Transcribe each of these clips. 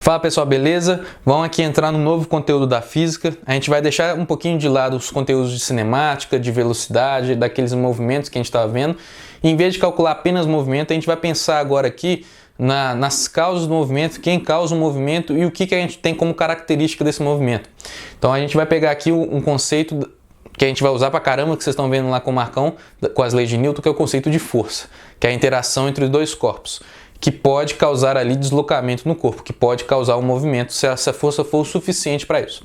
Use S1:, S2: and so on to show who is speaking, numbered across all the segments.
S1: Fala pessoal, beleza? Vamos aqui entrar no novo conteúdo da física. A gente vai deixar um pouquinho de lado os conteúdos de cinemática, de velocidade, daqueles movimentos que a gente estava vendo. E em vez de calcular apenas movimento, a gente vai pensar agora aqui nas causas do movimento, quem causa o movimento e o que a gente tem como característica desse movimento. Então a gente vai pegar aqui um conceito que a gente vai usar pra caramba, que vocês estão vendo lá com o Marcão, com as leis de Newton, que é o conceito de força, que é a interação entre os dois corpos, que pode causar ali deslocamento no corpo, que pode causar um movimento se essa força for o suficiente para isso.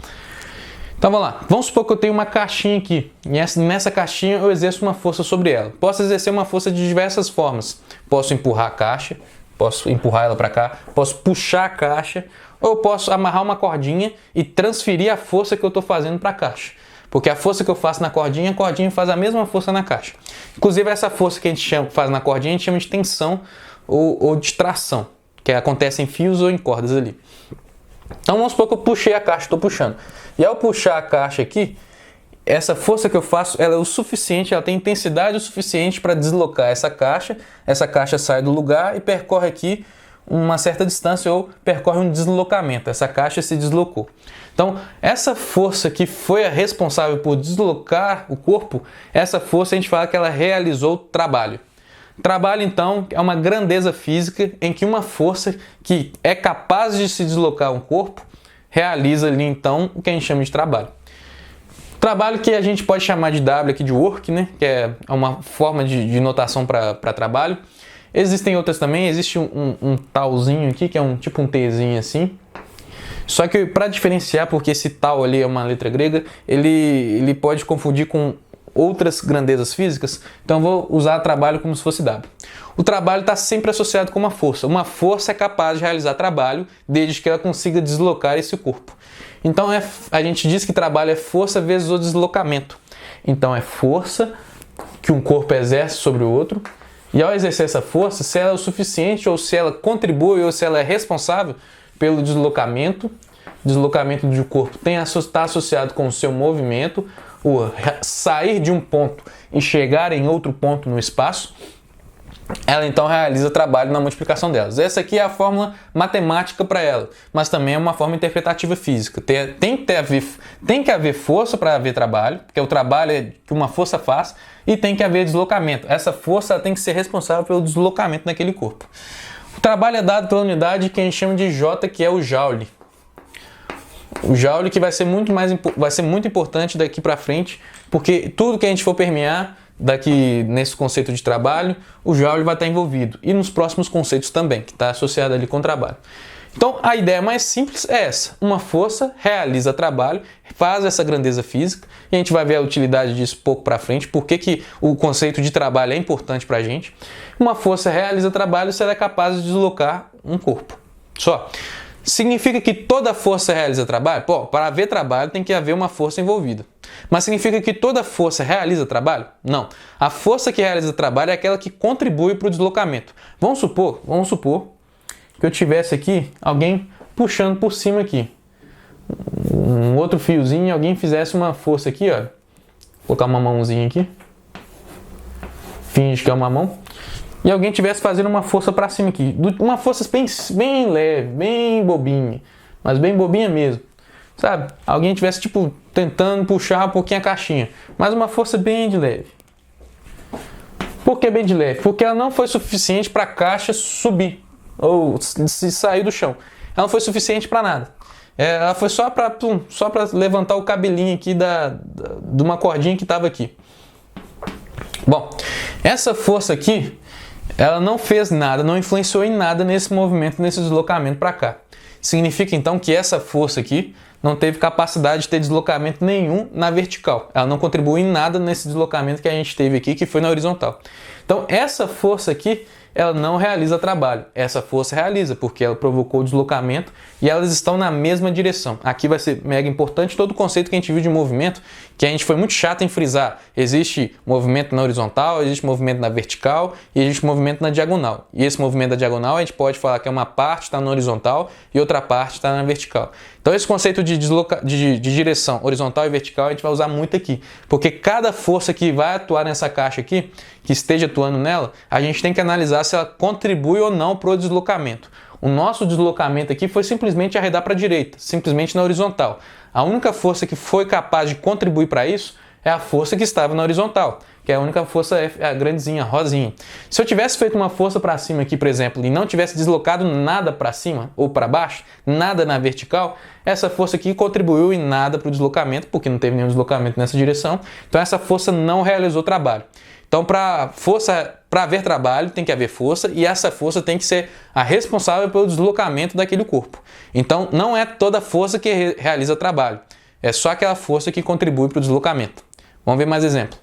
S1: Então vamos lá, vamos supor que eu tenho uma caixinha aqui, e nessa caixinha eu exerço uma força sobre ela. Posso exercer uma força de diversas formas. Posso empurrar a caixa, posso empurrar ela para cá, posso puxar a caixa, ou eu posso amarrar uma cordinha e transferir a força que eu estou fazendo para a caixa. Porque a força que eu faço na cordinha, a cordinha faz a mesma força na caixa. Inclusive essa força que a gente faz na cordinha, a gente chama de tensão ou de tração, que acontece em fios ou em cordas ali. Então vamos supor que eu puxei a caixa, estou puxando. E ao puxar a caixa aqui, essa força que eu faço, ela é o suficiente, ela tem intensidade o suficiente para deslocar essa caixa sai do lugar e percorre aqui uma certa distância ou percorre um deslocamento, essa caixa se deslocou. Então, essa força que foi a responsável por deslocar o corpo, essa força a gente fala que ela realizou o trabalho. Trabalho, então, é uma grandeza física em que uma força que é capaz de se deslocar um corpo realiza ali, então, o que a gente chama de trabalho. Trabalho que a gente pode chamar de W aqui de work, né? Que é uma forma de notação para trabalho. Existem outras também, existe um talzinho aqui, que é tipo um Tzinho assim. Só que para diferenciar, porque esse tal ali é uma letra grega, ele pode confundir com outras grandezas físicas, então eu vou usar trabalho como se fosse W. O trabalho está sempre associado com uma força. Uma força é capaz de realizar trabalho desde que ela consiga deslocar esse corpo. Então a gente diz que trabalho é força vezes o deslocamento. Então é força que um corpo exerce sobre o outro, e ao exercer essa força, se ela é o suficiente ou se ela contribui ou se ela é responsável pelo deslocamento de um corpo está associado com o seu movimento, o sair de um ponto e chegar em outro ponto no espaço, ela então realiza trabalho na multiplicação delas. Essa aqui é a fórmula matemática para ela, mas também é uma forma interpretativa física. Tem que haver força para haver trabalho, porque o trabalho é que uma força faz, e tem que haver deslocamento. Essa força tem que ser responsável pelo deslocamento daquele corpo. O trabalho é dado pela unidade que a gente chama de J, que é o Joule. O Joule que vai ser muito importante daqui para frente, porque tudo que a gente for permear daqui nesse conceito de trabalho, o Joule vai estar envolvido. E nos próximos conceitos também, que está associado ali com o trabalho. Então a ideia mais simples é essa. Uma força realiza trabalho, faz essa grandeza física, e a gente vai ver a utilidade disso pouco para frente, porque o conceito de trabalho é importante para a gente. Uma força realiza trabalho se ela é capaz de deslocar um corpo. Só. Significa que toda força realiza trabalho? Pô, para haver trabalho tem que haver uma força envolvida. Mas significa que toda força realiza trabalho? Não. A força que realiza trabalho é aquela que contribui para o deslocamento. Vamos supor que eu tivesse aqui alguém puxando por cima aqui. Um outro fiozinho, alguém fizesse uma força aqui, ó. Vou colocar uma mãozinha aqui. Finge que é uma mão. E alguém estivesse fazendo uma força para cima aqui. Uma força bem leve, bem bobinha. Mas bem bobinha mesmo. Sabe? Alguém estivesse tentando puxar um pouquinho a caixinha. Mas uma força bem de leve. Por que bem de leve? Porque ela não foi suficiente para a caixa subir. Ou se sair do chão. Ela não foi suficiente para nada. Ela foi só para levantar o cabelinho aqui de uma cordinha que estava aqui. Bom, essa força aqui, ela não fez nada, não influenciou em nada nesse movimento, nesse deslocamento para cá. Significa então que essa força aqui não teve capacidade de ter deslocamento nenhum na vertical. Ela não contribuiu em nada nesse deslocamento que a gente teve aqui, que foi na horizontal. Então essa força aqui, ela não realiza trabalho. Essa força realiza, porque ela provocou o deslocamento e elas estão na mesma direção. Aqui vai ser mega importante todo o conceito que a gente viu de movimento, que a gente foi muito chato em frisar. Existe movimento na horizontal, existe movimento na vertical e existe movimento na diagonal. E esse movimento da diagonal a gente pode falar que é uma parte está na horizontal e outra parte está na vertical. Então esse conceito de direção horizontal e vertical a gente vai usar muito aqui, porque cada força que vai atuar nessa caixa aqui, que esteja atuando nela, a gente tem que analisar se ela contribui ou não para o deslocamento. O nosso deslocamento aqui foi simplesmente arredar para a direita, simplesmente na horizontal. A única força que foi capaz de contribuir para isso é a força que estava na horizontal, que é a única força F, a grandezinha, rosinha. Se eu tivesse feito uma força para cima aqui, por exemplo, e não tivesse deslocado nada para cima ou para baixo, nada na vertical, essa força aqui contribuiu em nada para o deslocamento, porque não teve nenhum deslocamento nessa direção. Então essa força não realizou trabalho. Então para haver trabalho tem que haver força, e essa força tem que ser a responsável pelo deslocamento daquele corpo. Então não é toda força que realiza trabalho, é só aquela força que contribui para o deslocamento. Vamos ver mais exemplo.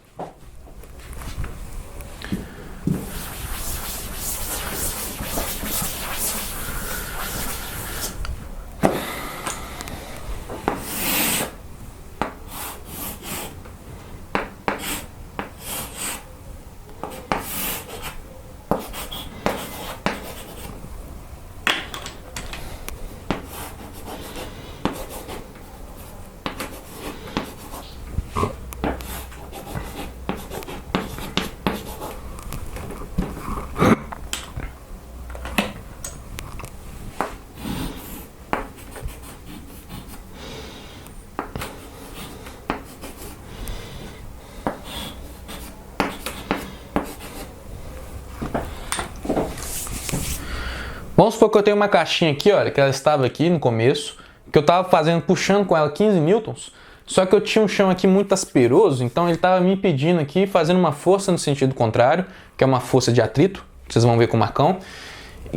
S1: Vamos supor que eu tenho uma caixinha aqui, olha, que ela estava aqui no começo, que eu estava puxando com ela 15 newtons, só que eu tinha um chão aqui muito asperoso, então ele estava me impedindo aqui, fazendo uma força no sentido contrário, que é uma força de atrito, vocês vão ver com o marcão,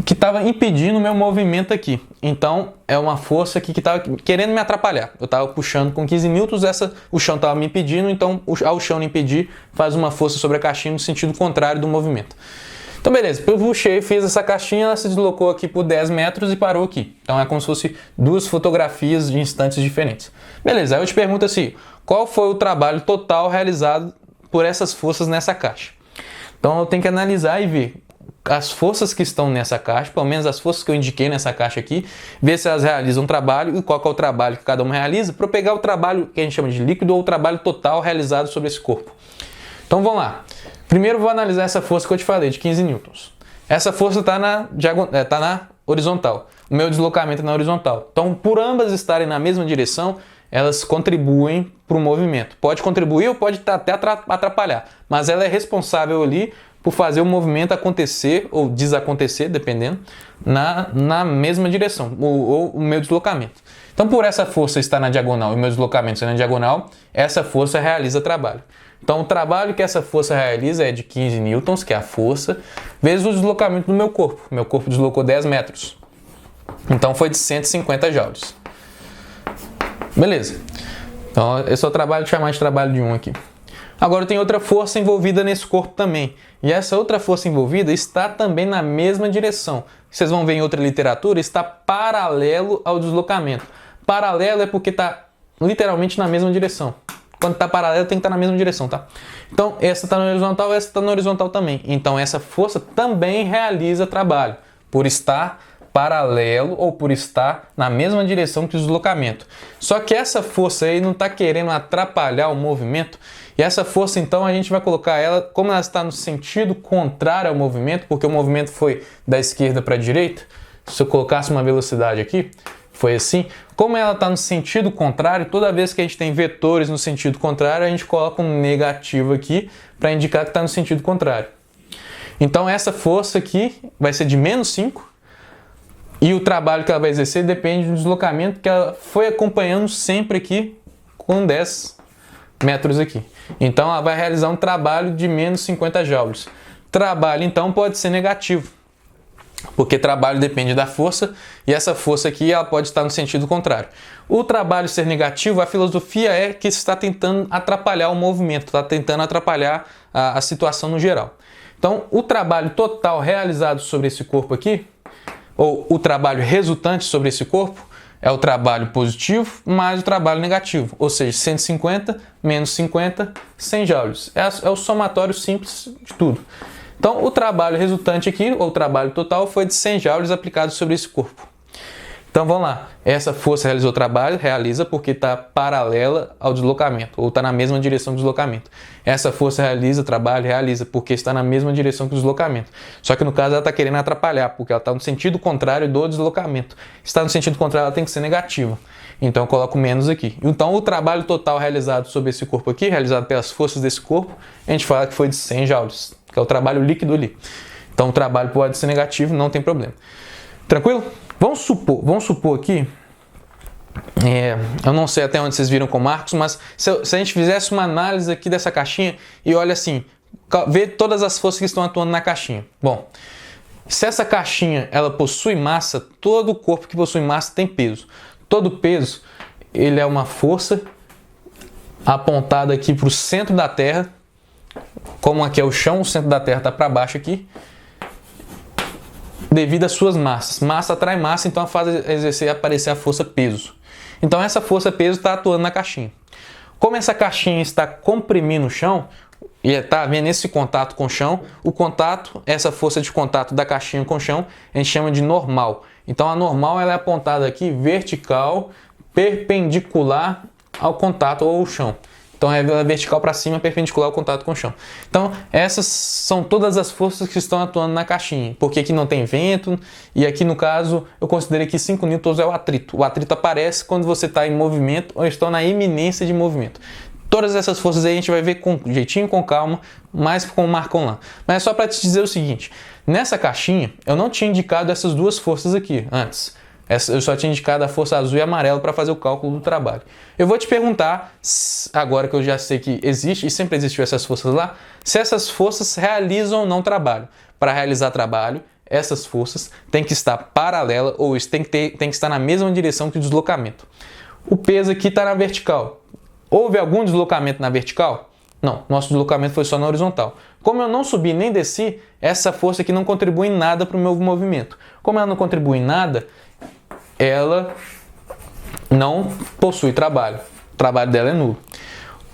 S1: que estava impedindo o meu movimento aqui. Então é uma força aqui que estava querendo me atrapalhar. Eu estava puxando com 15 newtons, o chão estava me impedindo, então ao chão me impedir, faz uma força sobre a caixinha no sentido contrário do movimento. Então beleza, eu puxei, fiz essa caixinha, ela se deslocou aqui por 10 metros e parou aqui. Então é como se fosse duas fotografias de instantes diferentes. Beleza, aí eu te pergunto assim, qual foi o trabalho total realizado por essas forças nessa caixa? Então eu tenho que analisar e ver as forças que estão nessa caixa, pelo menos as forças que eu indiquei nessa caixa aqui, ver se elas realizam trabalho e qual que é o trabalho que cada uma realiza, para eu pegar o trabalho que a gente chama de líquido ou o trabalho total realizado sobre esse corpo. Então vamos lá. Primeiro vou analisar essa força que eu te falei, de 15 newtons. Essa força está na horizontal. O meu deslocamento é na horizontal. Então, por ambas estarem na mesma direção, elas contribuem para o movimento. Pode contribuir ou pode até atrapalhar, mas ela é responsável ali por fazer o movimento acontecer ou desacontecer, dependendo, na mesma direção, ou o meu deslocamento. Então, por essa força estar na diagonal e o meu deslocamento ser na diagonal, essa força realiza trabalho. Então, o trabalho que essa força realiza é de 15 newtons, que é a força, vezes o deslocamento do meu corpo. Meu corpo deslocou 10 metros. Então, foi de 150 joules. Beleza. Então, esse é o trabalho, chamar de trabalho de 1 aqui. Agora, tem outra força envolvida nesse corpo também. E essa outra força envolvida está também na mesma direção. Vocês vão ver em outra literatura, está paralelo ao deslocamento. Paralelo é porque está literalmente na mesma direção. Quando está paralelo, tem que estar na mesma direção, tá? Então, essa está na horizontal, essa está na horizontal também. Então, essa força também realiza trabalho, por estar paralelo ou por estar na mesma direção que o deslocamento. Só que essa força aí não está querendo atrapalhar o movimento. E essa força, então, a gente vai colocar ela, como ela está no sentido contrário ao movimento, porque o movimento foi da esquerda para a direita. Se eu colocasse uma velocidade aqui, foi assim. Como ela está no sentido contrário, toda vez que a gente tem vetores no sentido contrário, a gente coloca um negativo aqui para indicar que está no sentido contrário. Então essa força aqui vai ser de menos 5 e o trabalho que ela vai exercer depende do deslocamento que ela foi acompanhando sempre aqui com 10 metros aqui. Então ela vai realizar um trabalho de menos 50 joules. Trabalho então pode ser negativo, porque trabalho depende da força e essa força aqui ela pode estar no sentido contrário. O trabalho ser negativo, a filosofia é que está tentando atrapalhar o movimento, está tentando atrapalhar a situação no geral. Então, o trabalho total realizado sobre esse corpo aqui, ou o trabalho resultante sobre esse corpo, é o trabalho positivo mais o trabalho negativo, ou seja, 150 menos 50, 100 joules. É o somatório simples de tudo. Então, o trabalho resultante aqui, ou o trabalho total, foi de 100 joules aplicados sobre esse corpo. Então vamos lá, essa força realizou o trabalho, realiza porque está paralela ao deslocamento, ou está na mesma direção do deslocamento. Essa força realiza o trabalho, realiza porque está na mesma direção que o deslocamento. Só que no caso ela está querendo atrapalhar, porque ela está no sentido contrário do deslocamento. Se está no sentido contrário, ela tem que ser negativa. Então eu coloco menos aqui. Então o trabalho total realizado sobre esse corpo aqui, realizado pelas forças desse corpo, a gente fala que foi de 100 joules, que é o trabalho líquido ali. Então o trabalho pode ser negativo, não tem problema. Tranquilo? Vamos supor aqui, eu não sei até onde vocês viram com Marcos, mas se a gente fizesse uma análise aqui dessa caixinha e olha assim, vê todas as forças que estão atuando na caixinha. Bom, se essa caixinha ela possui massa, todo corpo que possui massa tem peso. Todo peso ele é uma força apontada aqui para o centro da Terra, como aqui é o chão, o centro da Terra está para baixo aqui, devido às suas massas. Massa atrai massa, então faz exercer aparecer a força peso. Então essa força peso está atuando na caixinha. Como essa caixinha está comprimindo o chão, e está vendo esse contato com o chão, o contato, essa força de contato da caixinha com o chão, a gente chama de normal. Então a normal ela é apontada aqui vertical, perpendicular ao contato ou ao chão. Então é vertical para cima, perpendicular ao contato com o chão. Então essas são todas as forças que estão atuando na caixinha, porque aqui não tem vento e aqui no caso eu considerei que 5 newtons é o atrito. O atrito aparece quando você está em movimento ou está na iminência de movimento. Todas essas forças aí a gente vai ver com jeitinho, com calma, mais com o Marcão lá. Mas é só para te dizer o seguinte, nessa caixinha eu não tinha indicado essas duas forças aqui antes. Eu só tinha indicado a força azul e amarela para fazer o cálculo do trabalho. Eu vou te perguntar, agora que eu já sei que existe, e sempre existiu essas forças lá, se essas forças realizam ou não trabalho. Para realizar trabalho, essas forças têm que estar paralela, ou isso tem que estar na mesma direção que o deslocamento. O peso aqui está na vertical. Houve algum deslocamento na vertical? Não, nosso deslocamento foi só na horizontal. Como eu não subi nem desci, essa força aqui não contribui em nada para o meu movimento. Como ela não contribui em nada, ela não possui trabalho. O trabalho dela é nulo.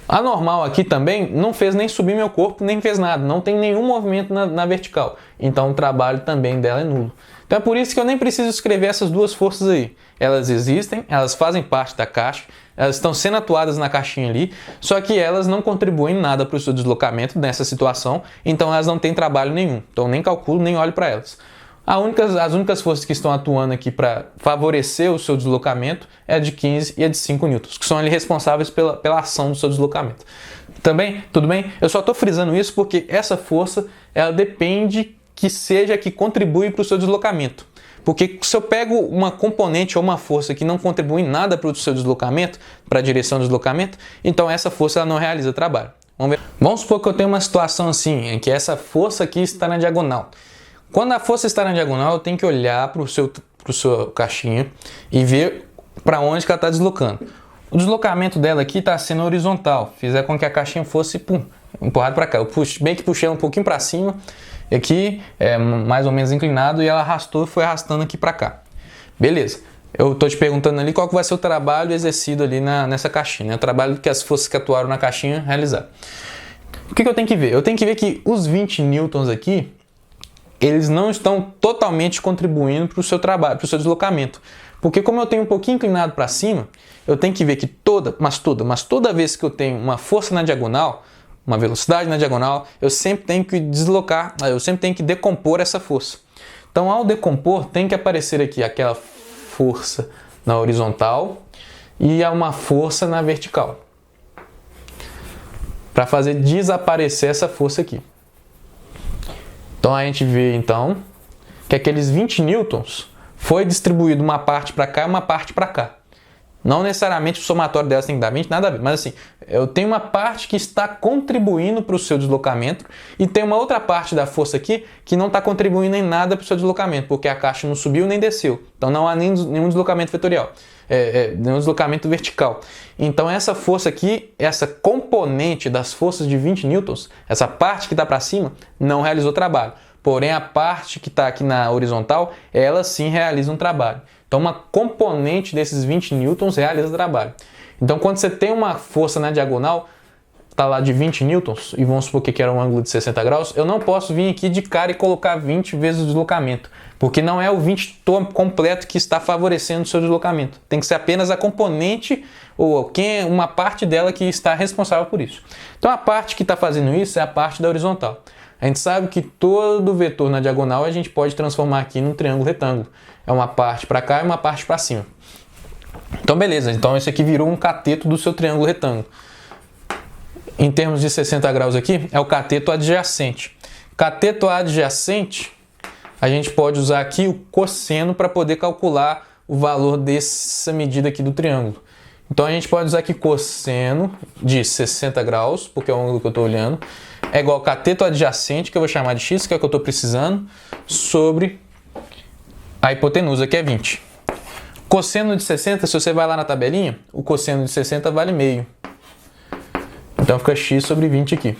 S1: A normal aqui também não fez nem subir meu corpo, nem fez nada. Não tem nenhum movimento na vertical. Então o trabalho também dela é nulo. Então é por isso que eu nem preciso escrever essas duas forças aí. Elas existem, elas fazem parte da caixa, elas estão sendo atuadas na caixinha ali, só que elas não contribuem em nada para o seu deslocamento nessa situação, então elas não têm trabalho nenhum. Então nem calculo, nem olho para elas. As únicas forças que estão atuando aqui para favorecer o seu deslocamento é a de 15 e a de 5 newtons, que são ali responsáveis pela ação do seu deslocamento. Também, tudo bem? Eu só estou frisando isso porque essa força ela depende que seja que contribui para o seu deslocamento. Porque se eu pego uma componente ou uma força que não contribui em nada para o seu deslocamento, para a direção do deslocamento, então essa força ela não realiza trabalho. Vamos ver? Vamos supor que eu tenho uma situação assim, em que essa força aqui está na diagonal. Quando a força está na diagonal, eu tenho que olhar para o seu caixinha e ver para onde que ela está deslocando. O deslocamento dela aqui está sendo horizontal, fizer com que a caixinha fosse empurrada para cá. Eu bem que puxei ela um pouquinho para cima, aqui é mais ou menos inclinado, e ela arrastou e foi arrastando aqui para cá. Beleza. Eu estou te perguntando ali qual que vai ser o trabalho exercido ali nessa caixinha, né? O trabalho que as forças que atuaram na caixinha realizaram. O que eu tenho que ver? Eu tenho que ver que os 20 newtons aqui, eles não estão totalmente contribuindo para o seu trabalho, para o seu deslocamento. Porque como eu tenho um pouquinho inclinado para cima, eu tenho que ver que toda vez que eu tenho uma força na diagonal, uma velocidade na diagonal, eu sempre tenho que deslocar, eu sempre tenho que decompor essa força. Então ao decompor, tem que aparecer aqui aquela força na horizontal e uma força na vertical. Para fazer desaparecer essa força aqui. Então a gente vê então que aqueles 20 newtons foi distribuído uma parte para cá e uma parte para cá. Não necessariamente o somatório delas tem que dar 20, nada a ver, mas assim, eu tenho uma parte que está contribuindo para o seu deslocamento e tem uma outra parte da força aqui que não está contribuindo em nada para o seu deslocamento, porque a caixa não subiu nem desceu. Então não há nenhum deslocamento vetorial, nenhum deslocamento vertical. Então essa força aqui, essa componente das forças de 20 newtons, essa parte que está para cima, não realizou trabalho. Porém a parte que está aqui na horizontal, ela sim realiza um trabalho. Então uma componente desses 20 newtons realiza trabalho. Então quando você tem uma força na diagonal, está lá de 20 newtons, e vamos supor que era um ângulo de 60 graus, eu não posso vir aqui de cara e colocar 20 vezes o deslocamento, porque não é o 20 completo que está favorecendo o seu deslocamento. Tem que ser apenas a componente ou uma parte dela que está responsável por isso. Então a parte que está fazendo isso é a parte da horizontal. A gente sabe que todo vetor na diagonal a gente pode transformar aqui num triângulo retângulo. É uma parte para cá e uma parte para cima. Então beleza, então esse aqui virou um cateto do seu triângulo retângulo. Em termos de 60 graus aqui, é o cateto adjacente. Cateto adjacente, a gente pode usar aqui o cosseno para poder calcular o valor dessa medida aqui do triângulo. Então a gente pode usar aqui cosseno de 60 graus, porque é o ângulo que eu estou olhando, é igual ao cateto adjacente, que eu vou chamar de x, que é o que eu estou precisando, sobre a hipotenusa, que é 20. Cosseno de 60, se você vai lá na tabelinha, o cosseno de 60 vale meio. Então fica x sobre 20 aqui.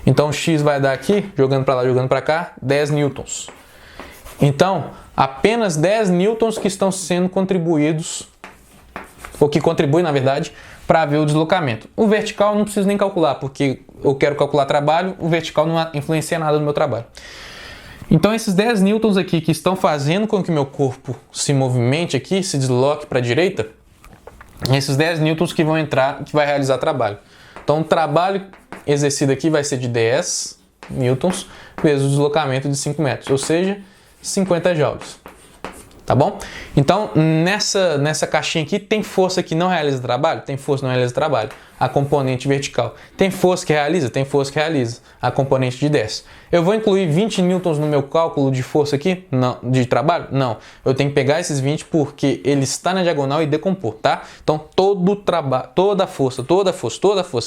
S1: Então x vai dar aqui, jogando para lá, jogando para cá, 10 newtons. Então, apenas 10 newtons que estão sendo contribuídos, ou que contribuem, na verdade, para ver o deslocamento. O vertical não preciso nem calcular, porque eu quero calcular trabalho, o vertical não influencia nada no meu trabalho. Então esses 10 newtons aqui que estão fazendo com que meu corpo se movimente aqui, se desloque para a direita, esses 10 newtons que vão entrar, que vai realizar trabalho. Então o trabalho exercido aqui vai ser de 10 newtons vezes o deslocamento de 5 metros, ou seja, 50 joules. Tá bom? Então, nessa caixinha aqui, tem força que não realiza trabalho? Tem força que não realiza trabalho. A componente vertical. Tem força que realiza? Tem força que realiza. A componente de 10. Eu vou incluir 20 newtons no meu cálculo de força aqui? Não. De trabalho? Não. Eu tenho que pegar esses 20 porque ele está na diagonal e decompor, tá? Então, todo o trabalho, toda a força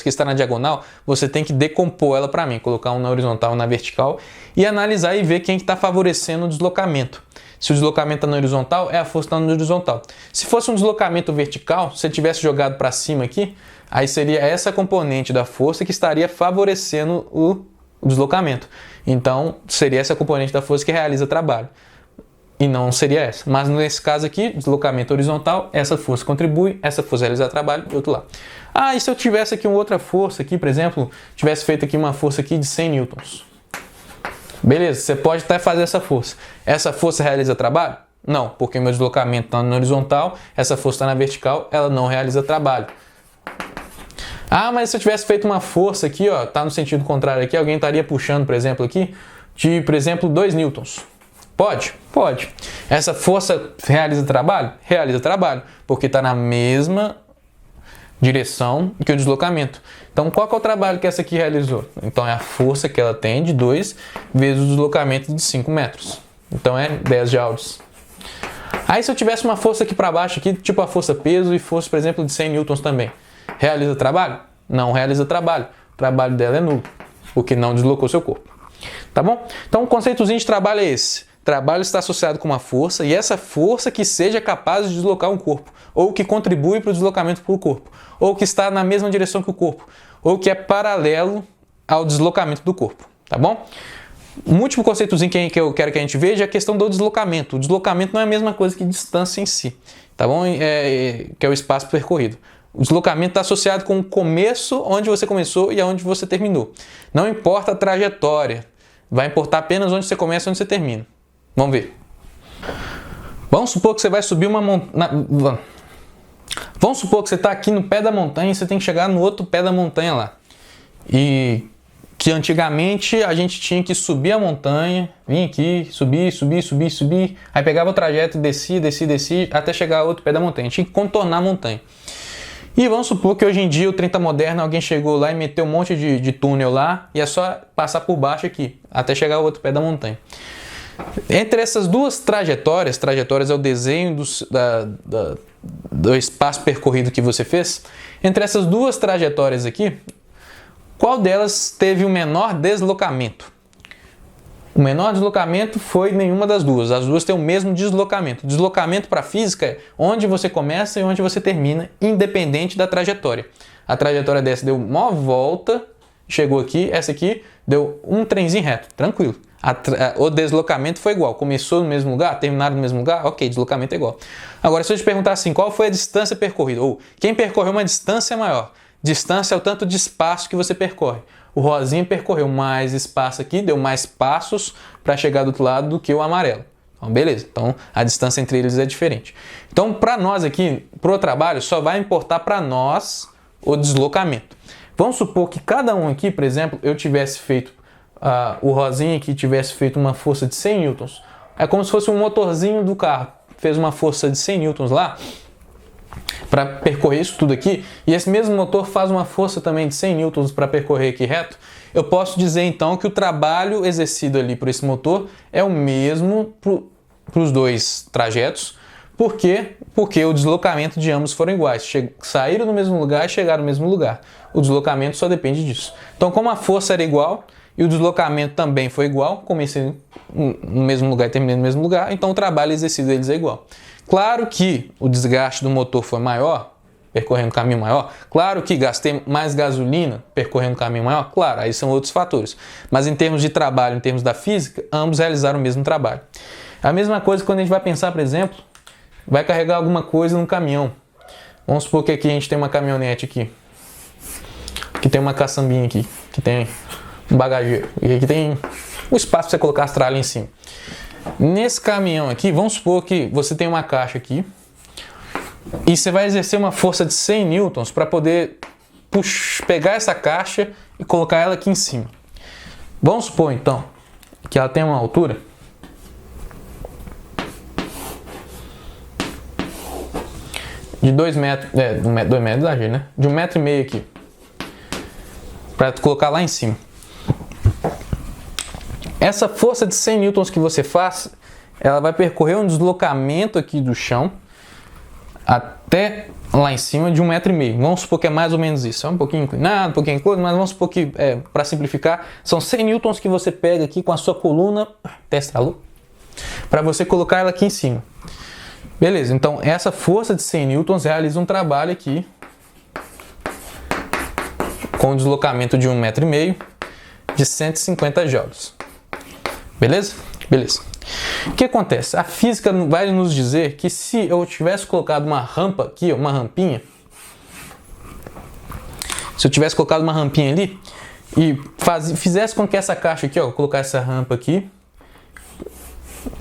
S1: que está na diagonal, você tem que decompor ela para mim. Colocar um na horizontal e na vertical e analisar e ver quem está favorecendo o deslocamento. Se o deslocamento está na horizontal, é a força que está na horizontal. Se fosse um deslocamento vertical, se eu tivesse jogado para cima aqui, aí seria essa componente da força que estaria favorecendo o deslocamento. Então, seria essa componente da força que realiza trabalho. E não seria essa. Mas nesse caso aqui, deslocamento horizontal, essa força contribui, essa força realiza trabalho e outro lado. Ah, e se eu tivesse aqui uma outra força aqui, por exemplo, tivesse feito aqui uma força aqui de 100 newtons. Beleza, você pode até fazer essa força. Essa força realiza trabalho? Não, porque meu deslocamento está na horizontal, essa força está na vertical, ela não realiza trabalho. Ah, mas se eu tivesse feito uma força aqui, ó, tá no sentido contrário aqui, alguém estaria puxando, por exemplo, aqui, de, por exemplo, 2 newtons. Pode? Pode. Essa força realiza trabalho? Realiza trabalho, porque está na mesma direção que o deslocamento. Então, qual que é o trabalho que essa aqui realizou? Então, é a força que ela tem de 2 vezes o deslocamento de 5 metros. Então, é 10 joules. Aí, se eu tivesse uma força aqui para baixo, aqui, tipo a força peso e força, por exemplo, de 100 newtons também. Realiza trabalho? Não realiza trabalho. O trabalho dela é nulo, porque não deslocou seu corpo. Tá bom? Então, o conceitozinho de trabalho é esse. Trabalho está associado com uma força, e essa força que seja capaz de deslocar um corpo, ou que contribui para o deslocamento do corpo, ou que está na mesma direção que o corpo, ou que é paralelo ao deslocamento do corpo, tá bom? Um último conceitozinho que eu quero que a gente veja é a questão do deslocamento. O deslocamento não é a mesma coisa que distância em si, tá bom? Que é o espaço percorrido. O deslocamento está associado com o começo, onde você começou e aonde você terminou. Não importa a trajetória, vai importar apenas onde você começa e onde você termina. Vamos ver. Vamos supor que você vai subir uma montanha. Vamos supor que você está aqui no pé da montanha e você tem que chegar no outro pé da montanha lá. E que antigamente a gente tinha que subir a montanha, vir aqui, subir, aí pegava o trajeto e descia, até chegar ao outro pé da montanha. Tinha que contornar a montanha. E vamos supor que hoje em dia, o 30 moderno, alguém chegou lá e meteu um monte de túnel lá e é só passar por baixo aqui, até chegar ao outro pé da montanha. Entre essas duas trajetórias é o desenho do espaço percorrido que você fez. Entre essas duas trajetórias aqui, qual delas teve o menor deslocamento? O menor deslocamento foi nenhuma das duas. As duas têm o mesmo deslocamento. Deslocamento para a física é onde você começa e onde você termina, independente da trajetória. A trajetória dessa deu uma volta, chegou aqui, essa aqui deu um trenzinho reto, tranquilo. O deslocamento foi igual, começou no mesmo lugar, terminaram no mesmo lugar, ok, deslocamento é igual. Agora, se eu te perguntar assim, qual foi a distância percorrida? Ou quem percorreu uma distância maior? Distância é o tanto de espaço que você percorre. O rosinha percorreu mais espaço aqui, deu mais passos para chegar do outro lado do que o amarelo. Então, beleza. Então, a distância entre eles é diferente. Então, para nós aqui, para o trabalho, só vai importar para nós o deslocamento. Vamos supor que cada um aqui, por exemplo, eu tivesse feito, o rosinha aqui tivesse feito uma força de 100 newtons. É como se fosse um motorzinho do carro. Fez uma força de 100 newtons lá, para percorrer isso tudo aqui, e esse mesmo motor faz uma força também de 100 newtons para percorrer aqui reto, eu posso dizer então que o trabalho exercido ali por esse motor é o mesmo para os dois trajetos. Por quê? Porque o deslocamento de ambos foram iguais. Saíram do mesmo lugar e chegaram no mesmo lugar. O deslocamento só depende disso. Então, como a força era igual e o deslocamento também foi igual, comecei no mesmo lugar e terminei no mesmo lugar, então o trabalho exercido deles é igual. Claro que o desgaste do motor foi maior, percorrendo um caminho maior. Claro que gastei mais gasolina percorrendo um caminho maior. Claro, aí são outros fatores. Mas em termos de trabalho, em termos da física, ambos realizaram o mesmo trabalho. A mesma coisa quando a gente vai pensar, por exemplo, vai carregar alguma coisa num caminhão. Vamos supor que aqui a gente tem uma caminhonete aqui. Que tem uma caçambinha aqui. Que tem um bagageiro. E aqui tem um espaço para você colocar as tralhas em cima. Nesse caminhão aqui, vamos supor que você tem uma caixa aqui e você vai exercer uma força de 100 newtons para poder pegar essa caixa e colocar ela aqui em cima. Vamos supor então que ela tem uma altura de 2 metros, 2 metros da gente, né? De 1,5 metro aqui, para colocar lá em cima. Essa força de 100 newtons que você faz, ela vai percorrer um deslocamento aqui do chão até lá em cima de 1,5 metro. Vamos supor que é mais ou menos isso. É um pouquinho inclinado, um pouquinho inclinado, mas vamos supor que, para simplificar, são 100 newtons que você pega aqui com a sua coluna, para você colocar ela aqui em cima. Beleza, então essa força de 100 newtons realiza um trabalho aqui com um deslocamento de 1,5 metro de 150 joules. Beleza? Beleza. O que acontece? A física vai nos dizer que se eu tivesse colocado uma rampa aqui, uma rampinha, se eu tivesse colocado uma rampinha ali e fizesse com que essa caixa aqui, colocar essa rampa aqui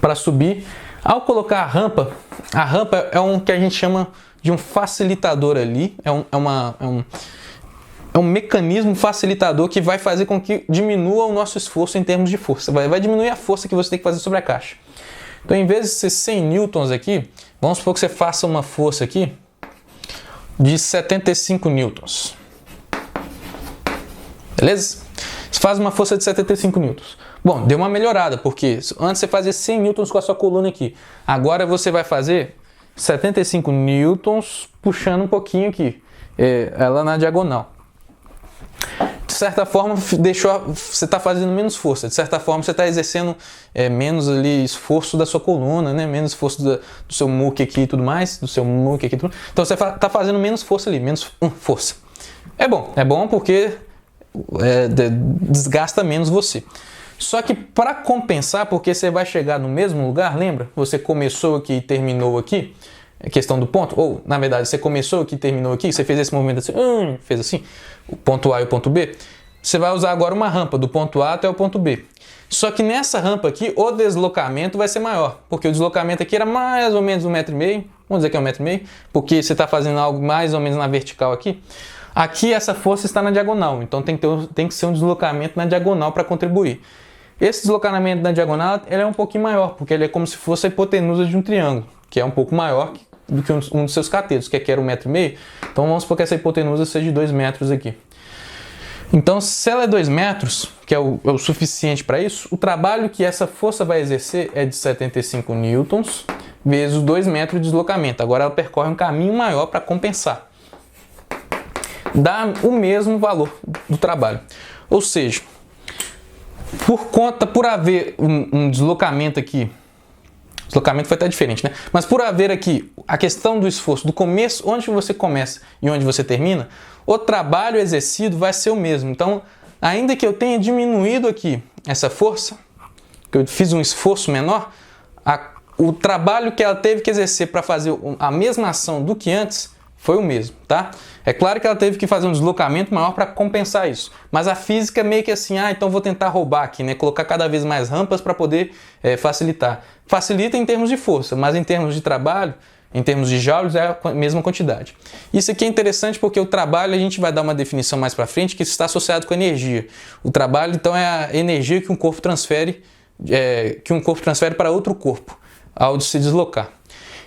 S1: para subir, ao colocar a rampa é um que a gente chama de um facilitador ali, é um mecanismo facilitador que vai fazer com que diminua o nosso esforço em termos de força. Vai diminuir a força que você tem que fazer sobre a caixa. Então, em vez de ser 100 newtons aqui, vamos supor que você faça uma força aqui de 75 newtons. Beleza? Você faz uma força de 75 newtons. Bom, deu uma melhorada, porque antes você fazia 100 newtons com a sua coluna aqui. Agora você vai fazer 75 newtons puxando um pouquinho aqui, ela na diagonal. De certa forma, você está fazendo menos força. De certa forma, você está exercendo menos ali esforço da sua coluna, né? Menos esforço do seu muque aqui e tudo mais, do seu muque aqui e tudo. Então você está fazendo menos força ali, menos força. É bom porque desgasta menos você. Só que para compensar, porque você vai chegar no mesmo lugar, lembra? Você começou aqui e terminou aqui. Questão do ponto, ou na verdade você começou aqui, terminou aqui, você fez esse movimento assim, fez assim, o ponto A e o ponto B, você vai usar agora uma rampa do ponto A até o ponto B. Só que nessa rampa aqui, o deslocamento vai ser maior, porque o deslocamento aqui era mais ou menos 1,5 metro, vamos dizer que é 1,5 metro, porque você está fazendo algo mais ou menos na vertical aqui. Aqui essa força está na diagonal, então tem que ser um deslocamento na diagonal para contribuir. Esse deslocamento na diagonal ele é um pouquinho maior, porque ele é como se fosse a hipotenusa de um triângulo, que é um pouco maior do que um dos seus catetos, que aqui era 1,5 metro. Então vamos supor que essa hipotenusa seja de 2 metros aqui. Então, se ela é 2 metros, que é o suficiente para isso, o trabalho que essa força vai exercer é de 75 newtons vezes os 2 metros de deslocamento. Agora ela percorre um caminho maior para compensar. Dá o mesmo valor do trabalho. Ou seja, por haver um deslocamento aqui, o deslocamento foi até diferente, né? Mas por haver aqui a questão do esforço, do começo, onde você começa e onde você termina, o trabalho exercido vai ser o mesmo. Então, ainda que eu tenha diminuído aqui essa força, que eu fiz um esforço menor, o trabalho que ela teve que exercer para fazer a mesma ação do que antes foi o mesmo, tá? É claro que ela teve que fazer um deslocamento maior para compensar isso, mas a física é meio que assim, então vou tentar roubar aqui, né? Colocar cada vez mais rampas para poder facilitar. Facilita em termos de força, mas em termos de trabalho, em termos de joules, é a mesma quantidade. Isso aqui é interessante porque o trabalho, a gente vai dar uma definição mais para frente, que está associado com a energia. O trabalho, então, é a energia que um corpo transfere, para outro corpo ao se deslocar.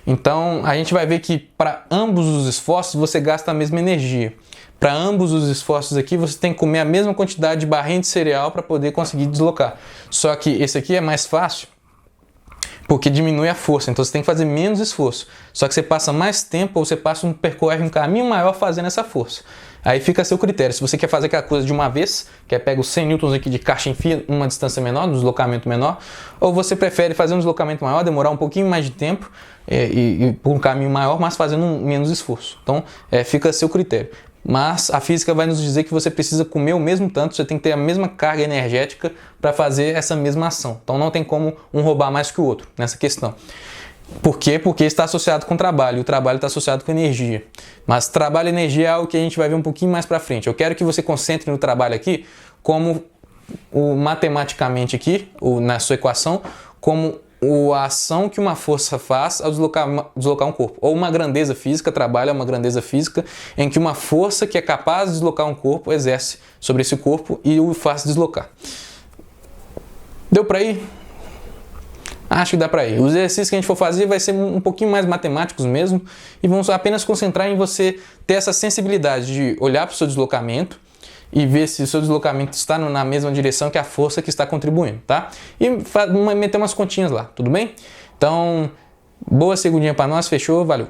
S1: Então, a gente vai ver que para ambos os esforços você gasta a mesma energia. Para ambos os esforços aqui, você tem que comer a mesma quantidade de barrinha de cereal para poder conseguir deslocar. Só que esse aqui é mais fácil, porque diminui a força, então você tem que fazer menos esforço. Só que você passa mais tempo ou você percorre um caminho maior fazendo essa força. Aí fica a seu critério. Se você quer fazer aquela coisa de uma vez, que é pega os 100 newtons aqui de caixa em fia, numa distância menor, um deslocamento menor, ou você prefere fazer um deslocamento maior, demorar um pouquinho mais de tempo e por um caminho maior, mas fazendo menos esforço. Então fica a seu critério. Mas a física vai nos dizer que você precisa comer o mesmo tanto, você tem que ter a mesma carga energética para fazer essa mesma ação. Então não tem como um roubar mais que o outro nessa questão. Por quê? Porque está associado com trabalho, e o trabalho está associado com energia. Mas trabalho e energia é algo que a gente vai ver um pouquinho mais para frente. Eu quero que você concentre no trabalho aqui, como matematicamente aqui, na sua equação, como a ação que uma força faz ao deslocar um corpo. Ou uma grandeza física, trabalho é uma grandeza física, em que uma força que é capaz de deslocar um corpo exerce sobre esse corpo e o faz deslocar. Deu para ir? Acho que dá para ir. Os exercícios que a gente for fazer vai ser um pouquinho mais matemáticos mesmo e vamos apenas concentrar em você ter essa sensibilidade de olhar para o seu deslocamento e ver se o seu deslocamento está na mesma direção que a força que está contribuindo, tá? E meter umas continhas lá, tudo bem? Então, boa segundinha para nós, fechou? Valeu!